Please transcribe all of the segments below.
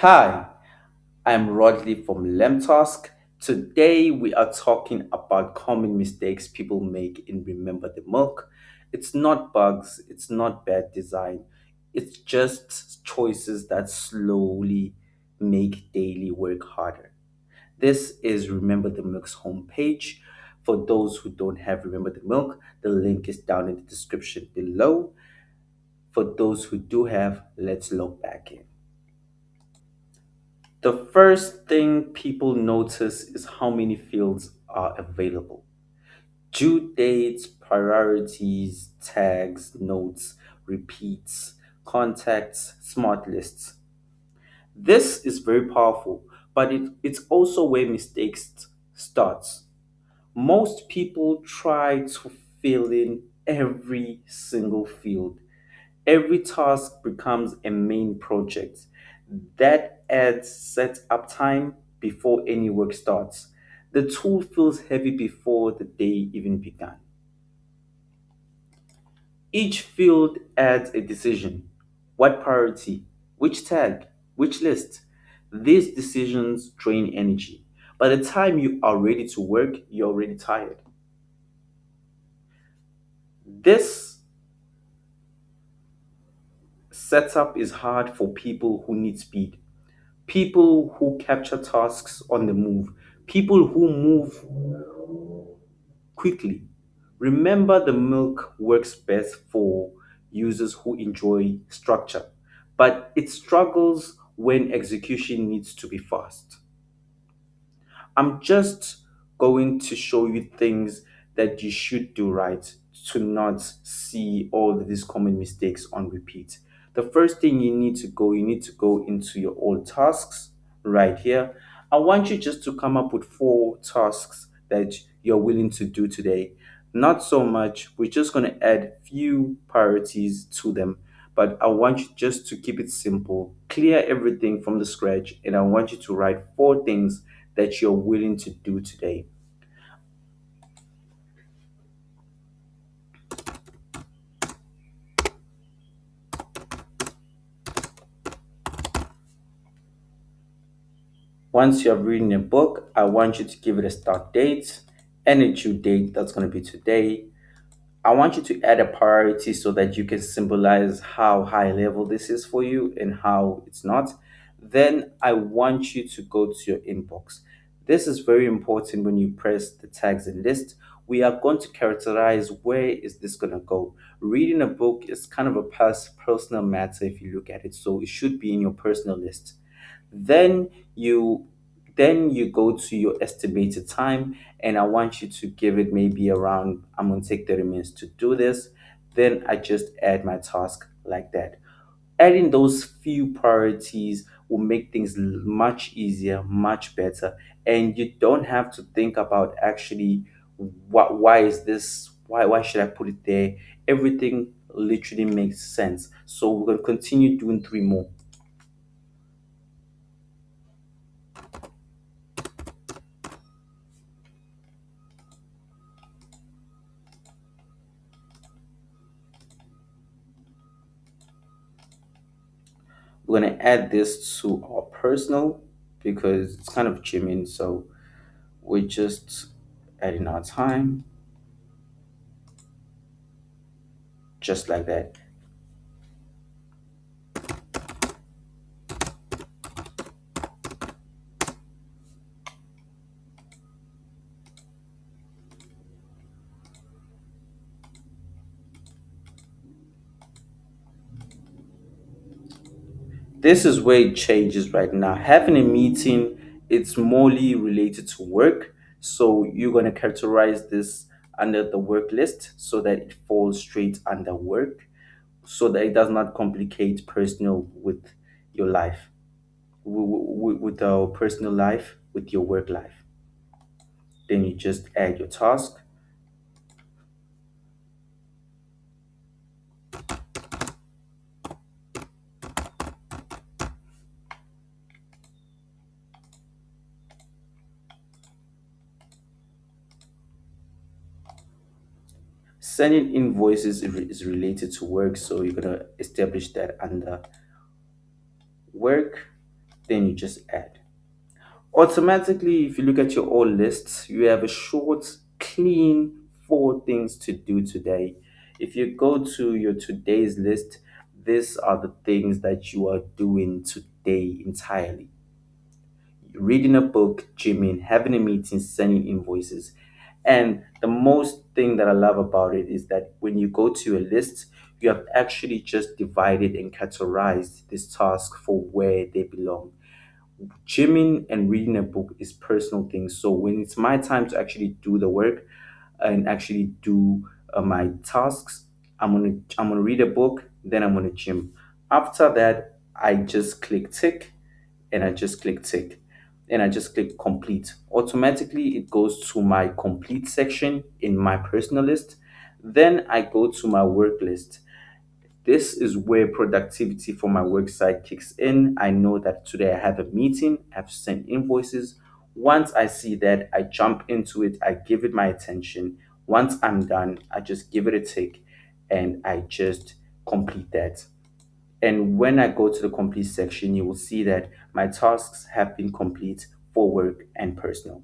Hi, I'm Rodley from LemTask. Today we are talking about common mistakes people make in Remember the Milk. It's not bugs, it's not bad design, it's just choices that slowly make daily work harder. This is Remember the Milk's homepage. For those who don't have Remember the Milk, the link is down in the description below. For those who do have, let's log back in. The first thing people notice is how many fields are available. Due dates, priorities, tags, notes, repeats, contacts, smart lists. This is very powerful, but it's also where mistakes starts. Most people try to fill in every single field. Every task becomes a main project. That adds set up time before any work starts. The tool feels heavy before the day even began. Each field adds a decision. What priority? Which tag? Which list? These decisions drain energy. By the time you are ready to work, you're already tired. This setup is hard for people who need speed, people who capture tasks on the move, people who move quickly. Remember, the milk works best for users who enjoy structure, but it struggles when execution needs to be fast. I'm just going to show you things that you should do right to not see all of these common mistakes on repeat. The first thing you need to go into your old tasks right here. I want you just to come up with four tasks that you're willing to do today. Not so much, we're just going to add few priorities to them, but I want you just to keep it simple, clear everything from the scratch, and I want you to write four things that you're willing to do today. Once you have written a book, I want you to give it a start date and a due date. That's going to be today. I want you to add a priority so that you can symbolize how high level this is for you and how it's not. Then I want you to go to your inbox. This is very important when you press the tags and list. We are going to characterize where is this going to go. Reading a book is kind of a personal matter if you look at it, so it should be in your personal list. Then you then you go to your estimated time, and I want you to give it maybe around, I'm going to take 30 minutes to do this. Then I just add my task like that. Adding those few priorities will make things much easier, much better, and you don't have to think about actually why is this, why should I put it there. Everything literally makes sense. So we're going to continue doing three more. We're going to add this to our personal because it's kind of gymming. So we're just adding our time just like that. This is where it changes right now. Having a meeting, it's morely related to work. So you're going to characterize this under the work list so that it falls straight under work, so that it does not complicate personal with your life, with our personal life, with your work life. Then you just add your task. Sending invoices is related to work, so you're going to establish that under work. then you just add. Automatically, if you look at your all lists, you have a short, clean 4 things to do today. If you go to your today's list, these are the things that you are doing today entirely: reading a book, gymming, having a meeting, sending invoices. And the most thing that I love about it is that when you go to a list, you have actually just divided and categorized this task for where they belong. Gymming and reading a book is personal things. So when it's my time to actually do the work and actually do my tasks, I'm gonna read a book, then I'm gonna gym. After that, I just click tick, and I just click tick, and I just click complete. Automatically, it goes to my complete section in my personal list. Then I go to my work list. This is where productivity for my work side kicks in. I know that today I have a meeting, I have to send invoices. Once I see that, I jump into it, I give it my attention. Once I'm done, I just give it a tick and I just complete that. And when I go to the complete section, you will see that my tasks have been complete for work and personal.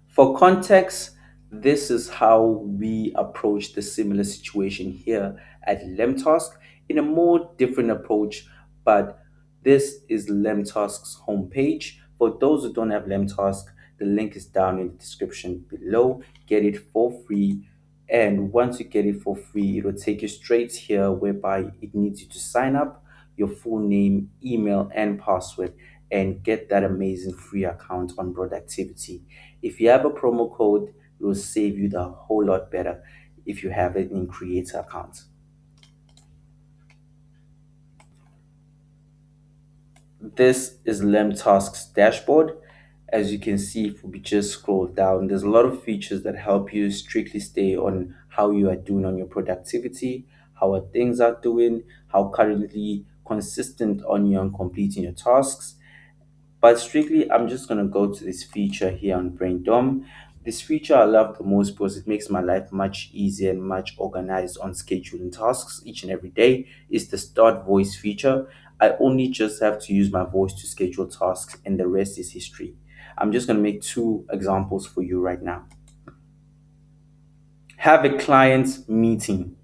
For context, this is how we approach the similar situation here at LemTask in a more different approach, but this is LemTask's homepage. For those who don't have LemTask, the link is down in the description below. Get it for free. And once you get it for free, it will take you straight here whereby it needs you to sign up, your full name, email, and password, and get that amazing free account on productivity. If you have a promo code, it will save you the whole lot better if you have it in creator account. This is LemTask's dashboard. As you can see, if we just scroll down, there's a lot of features that help you strictly stay on how you are doing on your productivity, how are things are doing, how currently consistent on you on completing your tasks. But strictly, I'm just going to go to this feature here on Braindom. This feature I love the most because it makes my life much easier and much organized on scheduling tasks each and every day. It's the start voice feature. I only just have to use my voice to schedule tasks, and the rest is history. I'm just going to make 2 examples for you right now. Have a client meeting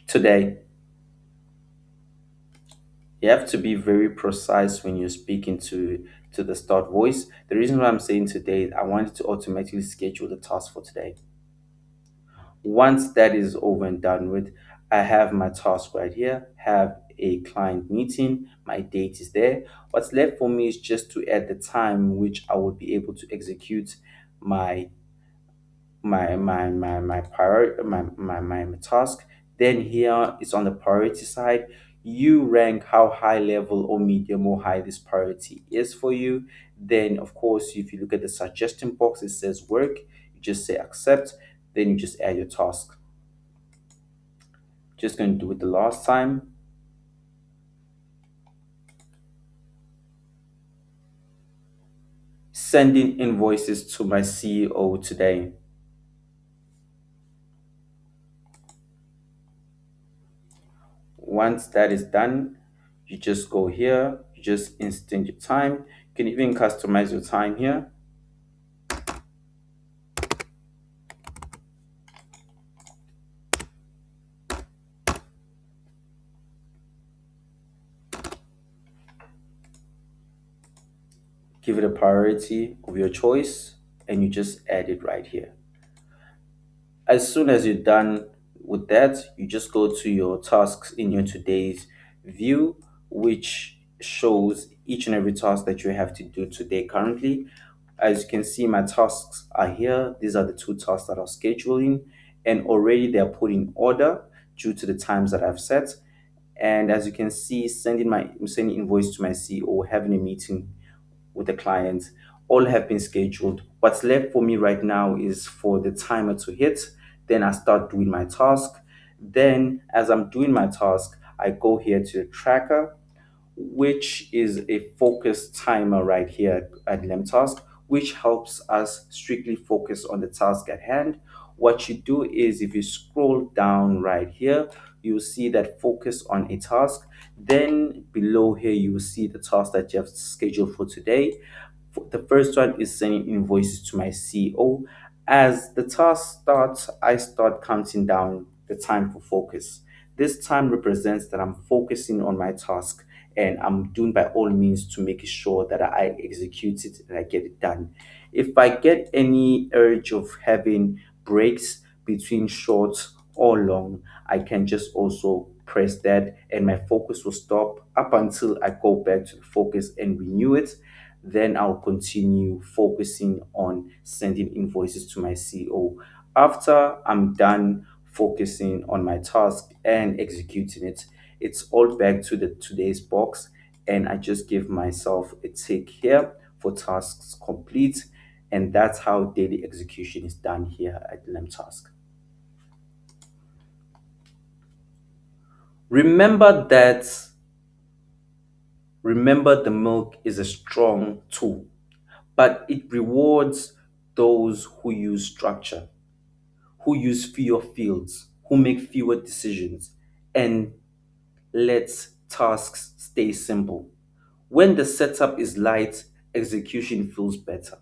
today. You have to be very precise when you're speaking to the start voice. The reason why I'm saying today, I wanted to automatically schedule the task for today. Once that is over and done with, I have my task right here, have a client meeting, my date is there. What's left for me is just to add the time which I will be able to execute my my task. Then here it's on the priority side. You rank how high level or medium or high this priority is for you. Then of course, if you look at the suggestion box, it says work. You just say accept. Then you just add your task. Just going to do it the last time. Sending invoices to my CEO today. Once that is done, you just go here, you just instant your time. You can even customize your time here. Give it a priority of your choice, and you just add it right here. As soon as you're done with that, you just go to your tasks in your today's view, which shows each and every task that you have to do today currently. As you can see, my tasks are here. These are the 2 tasks that are scheduling, and already they are put in order due to the times that I've set. And as you can see, sending invoice to my CEO, having a meeting with the client, all have been scheduled. What's left for me right now is for the timer to hit. Then I start doing my task. Then, as I'm doing my task, I go here to the tracker, which is a focus timer right here at LemTask, which helps us strictly focus on the task at hand. What you do is if you scroll down right here you'll see that focus on a task. Then below here, you will see the task that you have scheduled for today. The first one is sending invoices to my CEO. As the task starts, I start counting down the time for focus. This time represents that I'm focusing on my task and I'm doing by all means to make sure that I execute it and I get it done. If I get any urge of having breaks between short or long, I can just also press that and my focus will stop up until I go back to the focus and renew it. Then I'll continue focusing on sending invoices to my CEO. After I'm done focusing on my task and executing it, it's all back to the today's box, and I just give myself a tick here for tasks complete, and that's how daily execution is done here at LemTask. Remember that remember the milk is a strong tool, but it rewards those who use structure, who use fewer fields, who make fewer decisions, and let tasks stay simple. When the setup is light, execution feels better.